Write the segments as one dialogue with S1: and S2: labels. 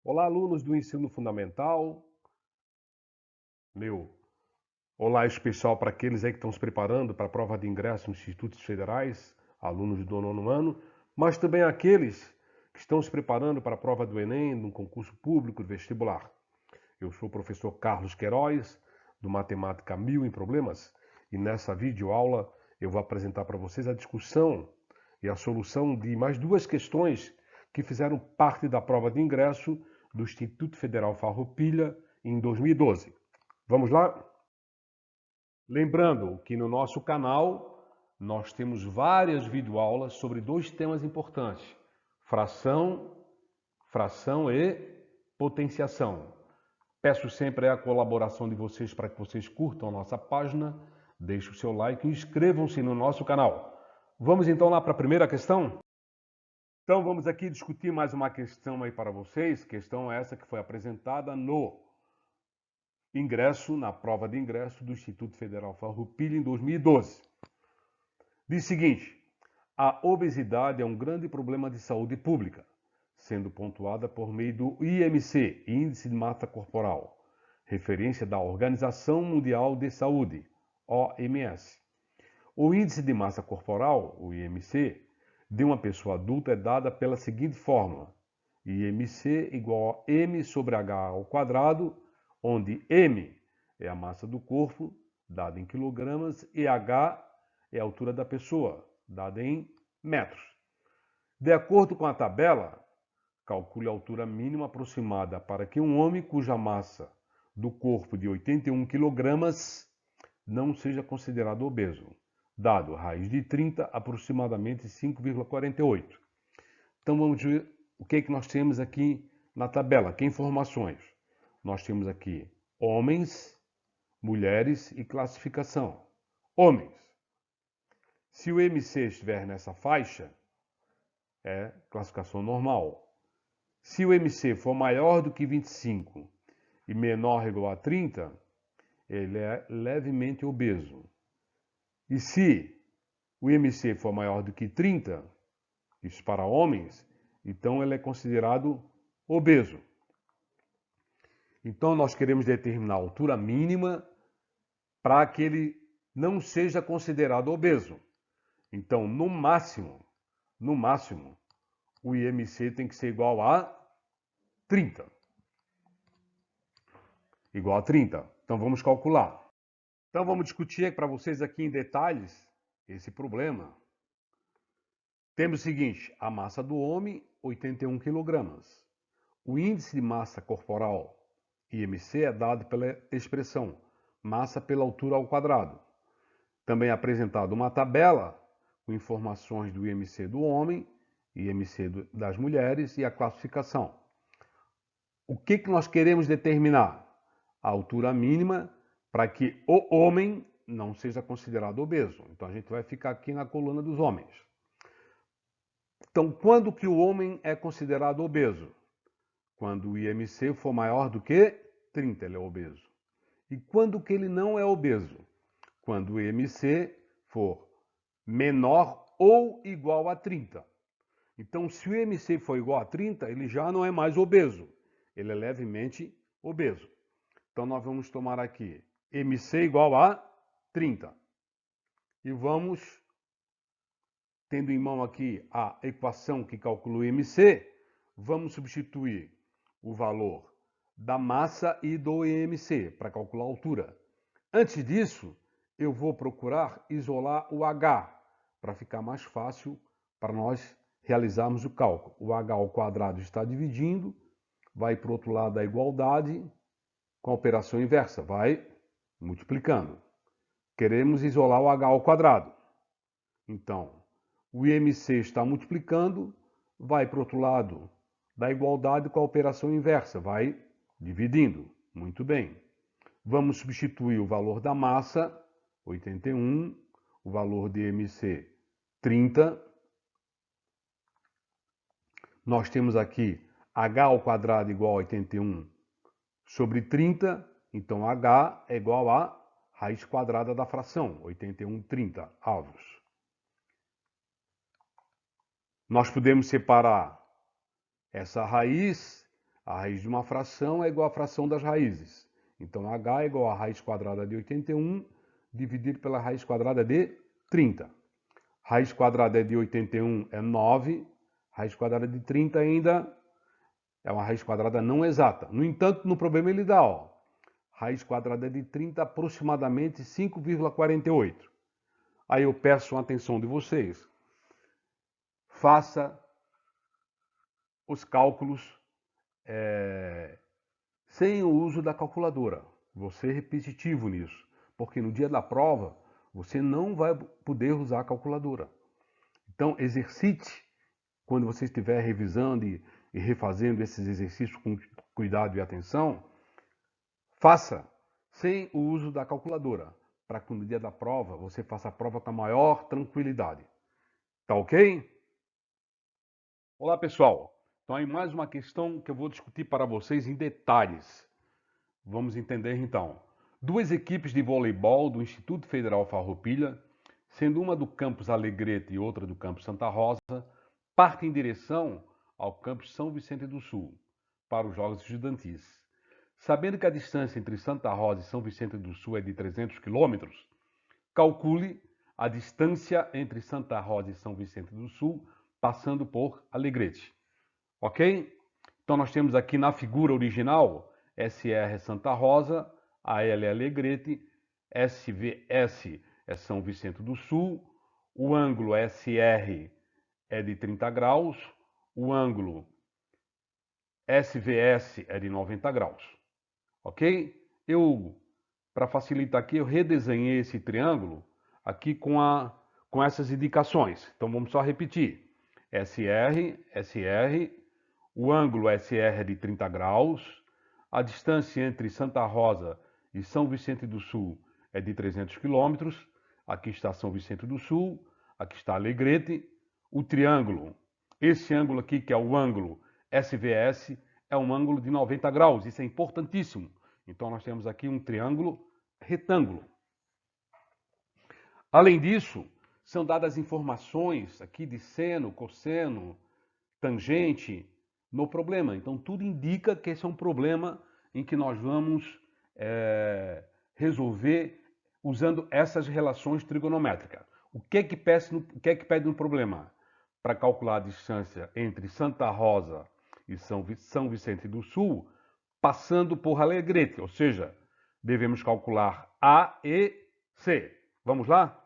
S1: Olá, alunos do ensino fundamental. Meu olá especial para aqueles aí que estão se preparando para a prova de ingresso nos institutos federais, alunos do nono ano, mas também aqueles que estão se preparando para a prova do Enem, no concurso público de vestibular. Eu sou o professor Carlos Queiroz, do Matemática 1000 em Problemas, e nessa videoaula eu vou apresentar para vocês a discussão e a solução de mais duas questões que fizeram parte da prova de ingresso do Instituto Federal Farroupilha em 2012. Vamos lá? Lembrando que no nosso canal nós temos várias videoaulas sobre dois temas importantes: fração e potenciação. Peço sempre a colaboração de vocês para que vocês curtam a nossa página, deixem o seu like e inscrevam-se no nosso canal. Vamos então lá para a primeira questão? Então vamos aqui discutir mais uma questão aí para vocês, questão essa que foi apresentada no ingresso, na prova de ingresso do Instituto Federal Farroupilha em 2012. Diz o seguinte: a obesidade é um grande problema de saúde pública, sendo pontuada por meio do IMC, Índice de Massa Corporal, referência da Organização Mundial de Saúde, OMS. O índice de massa corporal, o IMC, de uma pessoa adulta é dada pela seguinte fórmula: IMC igual a M sobre H ao quadrado, onde M é a massa do corpo, dada em quilogramas, e H é a altura da pessoa, dada em metros. De acordo com a tabela, calcule a altura mínima aproximada para que um homem cuja massa do corpo de 81 kg não seja considerado obeso, dado raiz de 30, aproximadamente 5,48. Então vamos ver o que nós temos aqui na tabela, que informações. Nós temos aqui homens, mulheres e classificação. Homens. Se o MC estiver nessa faixa, é classificação normal. Se o MC for maior do que 25 e menor ou igual a 30, ele é levemente obeso. E se o MC for maior do que 30, isso para homens, então ele é considerado obeso. Então nós queremos determinar a altura mínima para que ele não seja considerado obeso. Então, no máximo, o IMC tem que ser igual a 30. Igual a 30. Então vamos calcular. Então vamos discutir para vocês aqui em detalhes esse problema. Temos o seguinte: a massa do homem, 81 kg. O índice de massa corporal, IMC, é dado pela expressão massa pela altura ao quadrado. Também é apresentado uma tabela com informações do IMC do homem, IMC das mulheres e a classificação. O que nós queremos determinar? A altura mínima para que o homem não seja considerado obeso. Então a gente vai ficar aqui na coluna dos homens. Então, quando que o homem é considerado obeso? Quando o IMC for maior do que 30, ele é obeso. E quando que ele não é obeso? Quando o IMC for menor ou igual a 30. Então, se o IMC for igual a 30, ele já não é mais obeso. Ele é levemente obeso. Então, nós vamos tomar aqui MC igual a 30. E vamos, tendo em mão aqui a equação que calcula o IMC, vamos substituir o valor da massa e do IMC para calcular a altura. Antes disso, eu vou procurar isolar o H, para ficar mais fácil para nós realizarmos o cálculo. O H ao quadrado está dividindo, vai para o outro lado da igualdade, com a operação inversa, vai multiplicando. Queremos isolar o H ao quadrado. Então, o IMC está multiplicando, vai para o outro lado da igualdade com a operação inversa, vai dividindo. Muito bem. Vamos substituir o valor da massa, 81, o valor de MC, 30. Nós temos aqui H ao quadrado igual a 81 sobre 30, então H é igual a raiz quadrada da fração, 81/30 avos. Nós podemos separar essa raiz A raiz de uma fração é igual à fração das raízes. Então, h é igual a raiz quadrada de 81 dividido pela raiz quadrada de 30. Raiz quadrada de 81 é 9. Raiz quadrada de 30 ainda é uma raiz quadrada não exata. No entanto, no problema ele dá, ó, raiz quadrada de 30 aproximadamente 5,48. Aí eu peço a atenção de vocês. Faça os cálculos sem o uso da calculadora. Vou ser repetitivo nisso, porque no dia da prova você não vai poder usar a calculadora. Então, exercite quando você estiver revisando e refazendo esses exercícios com cuidado e atenção. Faça sem o uso da calculadora, para que no dia da prova você faça a prova com a maior tranquilidade. Tá ok? Olá, pessoal. Então, aí mais uma questão que eu vou discutir para vocês em detalhes. Vamos entender então. Duas equipes de voleibol do Instituto Federal Farroupilha, sendo uma do campus Alegrete e outra do campus Santa Rosa, partem em direção ao campus São Vicente do Sul, para os Jogos Estudantis. Sabendo que a distância entre Santa Rosa e São Vicente do Sul é de 300 quilômetros, calcule a distância entre Santa Rosa e São Vicente do Sul, passando por Alegrete. Ok? Então nós temos aqui na figura original SR Santa Rosa, AL é Alegrete, SVS é São Vicente do Sul, o ângulo SR é de 30 graus, o ângulo SVS é de 90 graus. Ok? Para facilitar aqui, eu redesenhei esse triângulo aqui com essas indicações. Então vamos só repetir. SR, SR, o ângulo SR é de 30 graus, a distância entre Santa Rosa e São Vicente do Sul é de 300 quilômetros, aqui está São Vicente do Sul, aqui está Alegrete, o triângulo, esse ângulo aqui que é o ângulo SVS, é um ângulo de 90 graus, isso é importantíssimo. Então nós temos aqui um triângulo retângulo. Além disso, são dadas informações aqui de seno, cosseno, tangente no problema. Então tudo indica que esse é um problema em que nós vamos resolver usando essas relações trigonométricas. O que é que pede no problema? Para calcular a distância entre Santa Rosa e São Vicente do Sul, passando por Alegrete, ou seja, devemos calcular A e C. Vamos lá?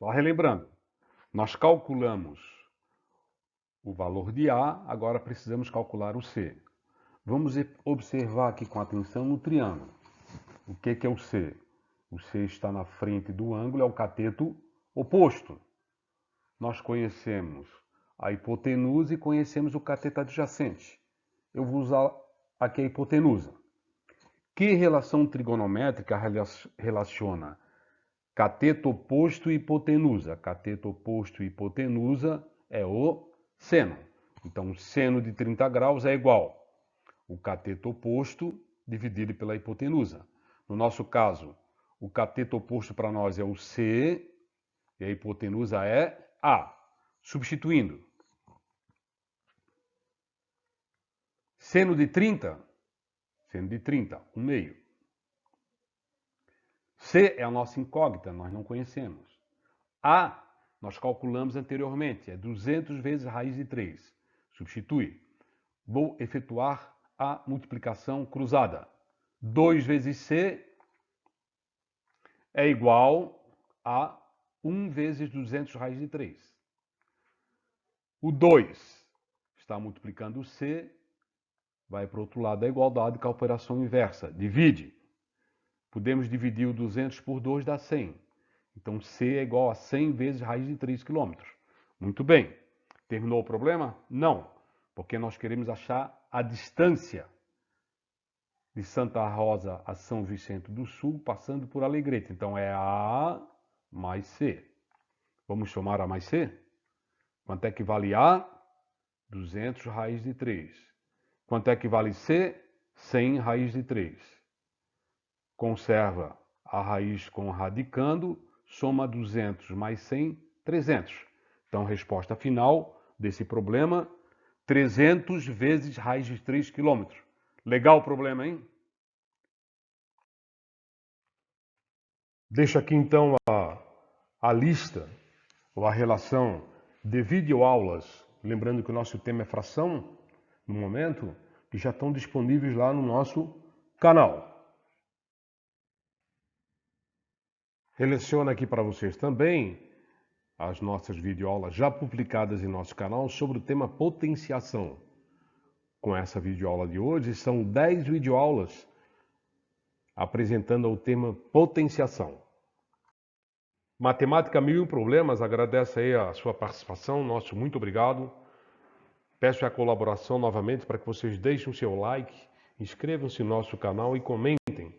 S1: Só relembrando, nós calculamos o valor de A, agora precisamos calcular o C. Vamos observar aqui com atenção no triângulo. O que é o C? O C está na frente do ângulo, é o cateto oposto. Nós conhecemos a hipotenusa e conhecemos o cateto adjacente. Eu vou usar aqui a hipotenusa. Que relação trigonométrica relaciona cateto oposto e hipotenusa? Cateto oposto e hipotenusa é o seno. Então, o seno de 30 graus é igual o cateto oposto dividido pela hipotenusa. No nosso caso, o cateto oposto para nós é o C e a hipotenusa é A. Substituindo. Seno de 30, 1 meio. C é a nossa incógnita, nós não conhecemos. A, nós calculamos anteriormente, é 200 vezes raiz de 3. Substitui. Vou efetuar a multiplicação cruzada. 2 vezes C é igual a 1 vezes 200 raiz de 3. O 2 está multiplicando o C, vai para o outro lado da igualdade com a operação inversa. Divide. Podemos dividir o 200 por 2, dá 100. Então, C é igual a 100 vezes raiz de 3 km. Muito bem. Terminou o problema? Não, porque nós queremos achar a distância de Santa Rosa a São Vicente do Sul, passando por Alegrete. Então, é A mais C. Vamos somar A mais C? Quanto é que vale A? 200 raiz de 3. Quanto é que vale C? 100 raiz de 3. Conserva a raiz com radicando, soma 200 mais 100, 300. Então, resposta final desse problema, 300 vezes raiz de 3 km. Legal o problema, hein? Deixo aqui, então, a lista ou a relação de videoaulas, lembrando que o nosso tema é fração, no momento, que já estão disponíveis lá no nosso canal. Seleciono aqui para vocês também as nossas videoaulas já publicadas em nosso canal sobre o tema potenciação. Com essa videoaula de hoje, são 10 videoaulas apresentando o tema potenciação. Matemática 1001 Problemas, agradece aí a sua participação, nosso muito obrigado. Peço a colaboração novamente para que vocês deixem o seu like, inscrevam-se no nosso canal e comentem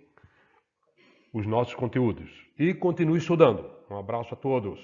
S1: os nossos conteúdos. E continue estudando. Um abraço a todos.